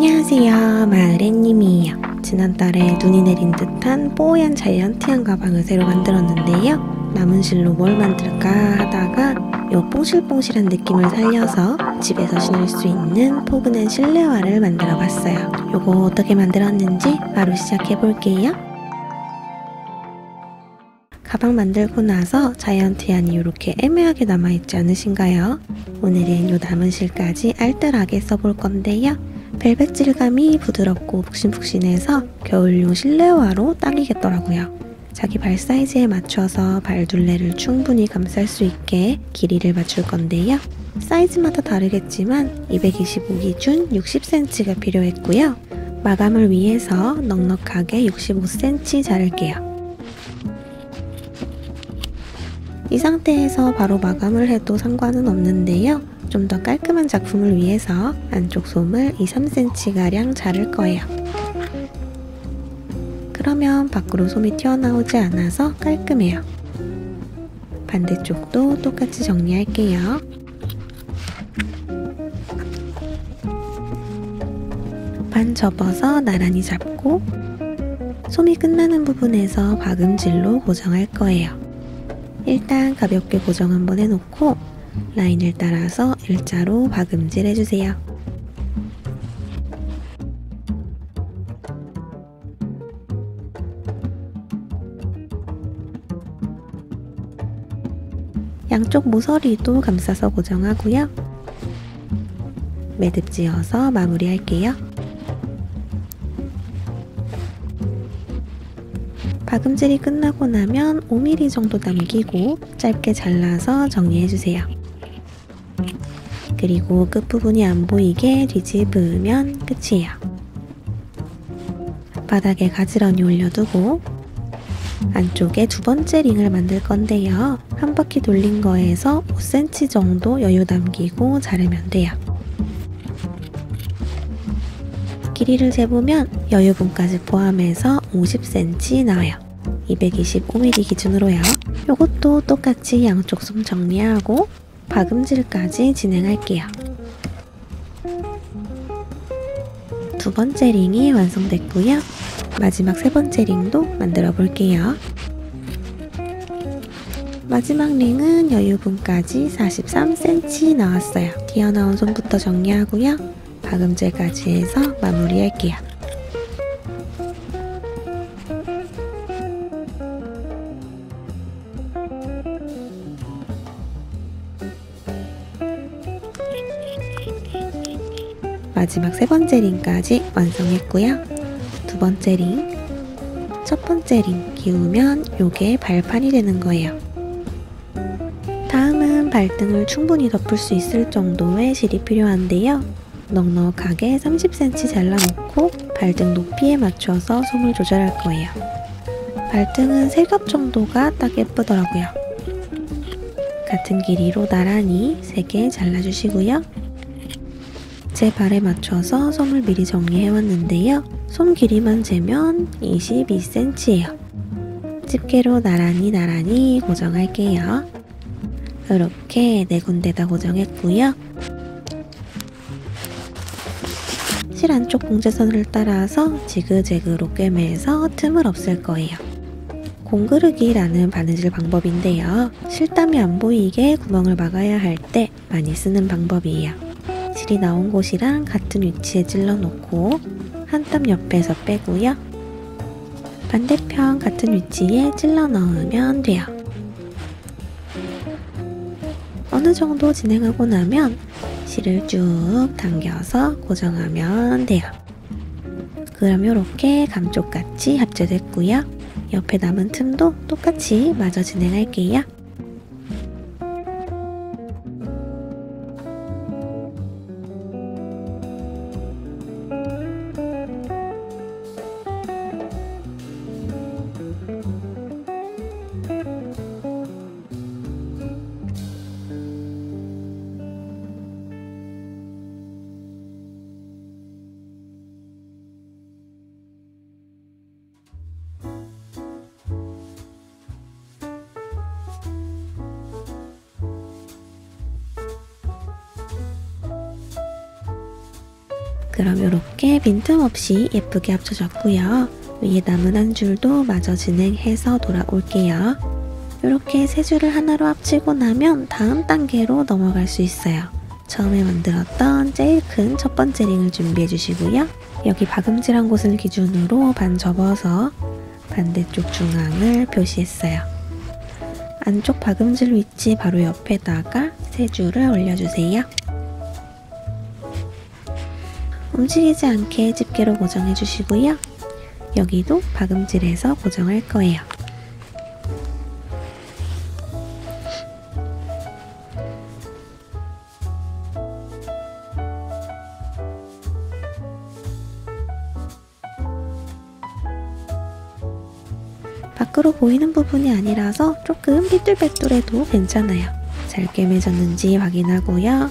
안녕하세요, 마을애님이에요. 지난달에 눈이 내린 듯한 뽀얀 자이언티한 가방을 새로 만들었는데요. 남은 실로 뭘 만들까 하다가 요 뽕실뽕실한 느낌을 살려서 집에서 신을 수 있는 포근한 실내화를 만들어 봤어요. 요거 어떻게 만들었는지 바로 시작해 볼게요. 가방 만들고 나서 자이언티한이 이렇게 애매하게 남아있지 않으신가요? 오늘은 요 남은 실까지 알뜰하게 써볼 건데요. 벨벳 질감이 부드럽고 푹신푹신해서 겨울용 실내화로 딱이겠더라고요. 자기 발 사이즈에 맞춰서 발 둘레를 충분히 감쌀 수 있게 길이를 맞출 건데요. 사이즈마다 다르겠지만 225 기준 60cm가 필요했고요. 마감을 위해서 넉넉하게 65cm 자를게요. 이 상태에서 바로 마감을 해도 상관은 없는데요. 좀 더 깔끔한 작품을 위해서 안쪽 솜을 2-3cm가량 자를 거예요. 그러면 밖으로 솜이 튀어나오지 않아서 깔끔해요. 반대쪽도 똑같이 정리할게요. 반 접어서 나란히 잡고 솜이 끝나는 부분에서 박음질로 고정할 거예요. 일단 가볍게 고정 한번 해놓고 라인을 따라서 일자로 박음질 해주세요. 양쪽 모서리도 감싸서 고정하고요. 매듭 지어서 마무리할게요. 박음질이 끝나고 나면 5mm 정도 남기고 짧게 잘라서 정리해주세요. 그리고 끝부분이 안 보이게 뒤집으면 끝이에요. 바닥에 가지런히 올려두고 안쪽에 두 번째 링을 만들 건데요. 한 바퀴 돌린 거에서 5cm 정도 여유 남기고 자르면 돼요. 길이를 재보면 여유분까지 포함해서 50cm 나와요. 225mm 기준으로요. 요것도 똑같이 양쪽 솜 정리하고 박음질까지 진행할게요. 두 번째 링이 완성됐고요. 마지막 세 번째 링도 만들어 볼게요. 마지막 링은 여유분까지 43cm 나왔어요. 튀어나온 솜부터 정리하고요. 박음질까지 해서 마무리할게요. 마지막 세 번째 링까지 완성했고요. 두 번째 링, 첫 번째 링 기우면 요게 발판이 되는 거예요. 다음은 발등을 충분히 덮을 수 있을 정도의 실이 필요한데요. 넉넉하게 30cm 잘라놓고 발등 높이에 맞춰서 솜을 조절할 거예요. 발등은 3겹 정도가 딱 예쁘더라고요. 같은 길이로 나란히 3개 잘라주시고요. 제 발에 맞춰서 솜을 미리 정리해왔는데요. 솜 길이만 재면 22cm예요. 집게로 나란히 고정할게요. 이렇게 4군데다 고정했고요. 실 안쪽 봉제선을 따라서 지그재그로 꿰매서 틈을 없앨 거예요. 공그르기라는 바느질 방법인데요. 실땀이 안 보이게 구멍을 막아야 할 때 많이 쓰는 방법이에요. 실이 나온 곳이랑 같은 위치에 찔러 놓고 한 땀 옆에서 빼고요. 반대편 같은 위치에 찔러 넣으면 돼요. 어느 정도 진행하고 나면 실을 쭉 당겨서 고정하면 돼요. 그럼 이렇게 감쪽같이 합체됐고요. 옆에 남은 틈도 똑같이 마저 진행할게요. 그럼 이렇게 빈틈없이 예쁘게 합쳐졌고요. 위에 남은 한 줄도 마저 진행해서 돌아올게요. 이렇게 세 줄을 하나로 합치고 나면 다음 단계로 넘어갈 수 있어요. 처음에 만들었던 제일 큰 첫 번째 링을 준비해 주시고요. 여기 박음질한 곳을 기준으로 반 접어서 반대쪽 중앙을 표시했어요. 안쪽 박음질 위치 바로 옆에다가 세 줄을 올려주세요. 움직이지 않게 집게로 고정해 주시고요. 여기도 박음질해서 고정할 거예요. 밖으로 보이는 부분이 아니라서 조금 삐뚤빼뚤해도 괜찮아요. 잘 꿰매졌는지 확인하고요.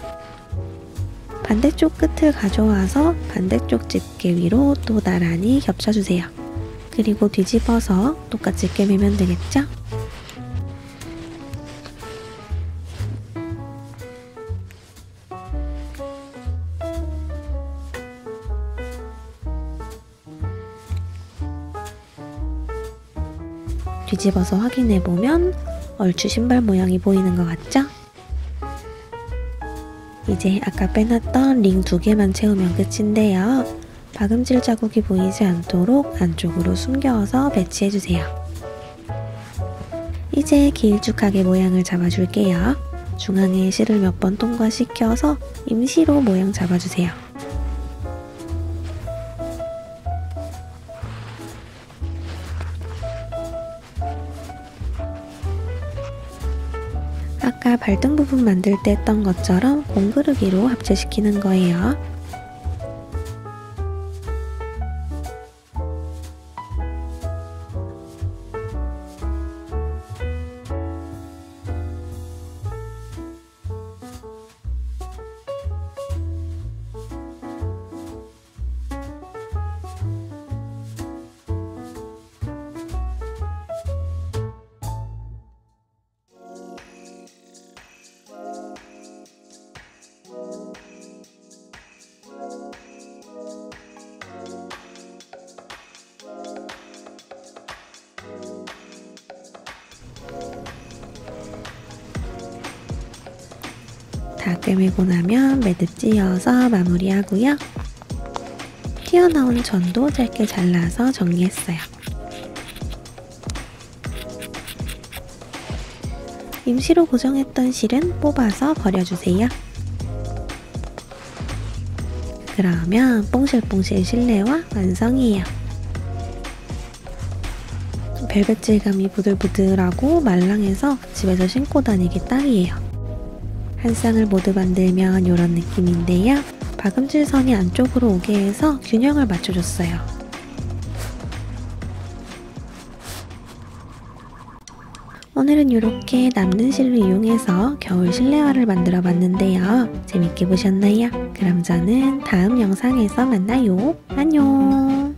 반대쪽 끝을 가져와서 반대쪽 집게 위로 또 나란히 겹쳐주세요. 그리고 뒤집어서 똑같이 꿰매면 되겠죠? 뒤집어서 확인해보면 얼추 신발 모양이 보이는 것 같죠? 이제 아까 빼놨던 링 2개만 채우면 끝인데요. 박음질 자국이 보이지 않도록 안쪽으로 숨겨서 배치해주세요. 이제 길쭉하게 모양을 잡아줄게요. 중앙에 실을 몇 번 통과시켜서 임시로 모양 잡아주세요. 아까 발등 부분 만들 때 했던 것처럼 공그르기로 합체시키는 거예요. 다 꿰매고 나면 매듭 찧어서 마무리하고요. 튀어나온 전도 짧게 잘라서 정리했어요. 임시로 고정했던 실은 뽑아서 버려주세요. 그러면 뽕실뽕실 실내화 완성이에요. 벨벳 질감이 부들부들하고 말랑해서 집에서 신고 다니기 딱이에요. 한 쌍을 모두 만들면 이런 느낌인데요. 박음질 선이 안쪽으로 오게 해서 균형을 맞춰줬어요. 오늘은 이렇게 남는 실을 이용해서 겨울 실내화를 만들어 봤는데요. 재밌게 보셨나요? 그럼 저는 다음 영상에서 만나요. 안녕!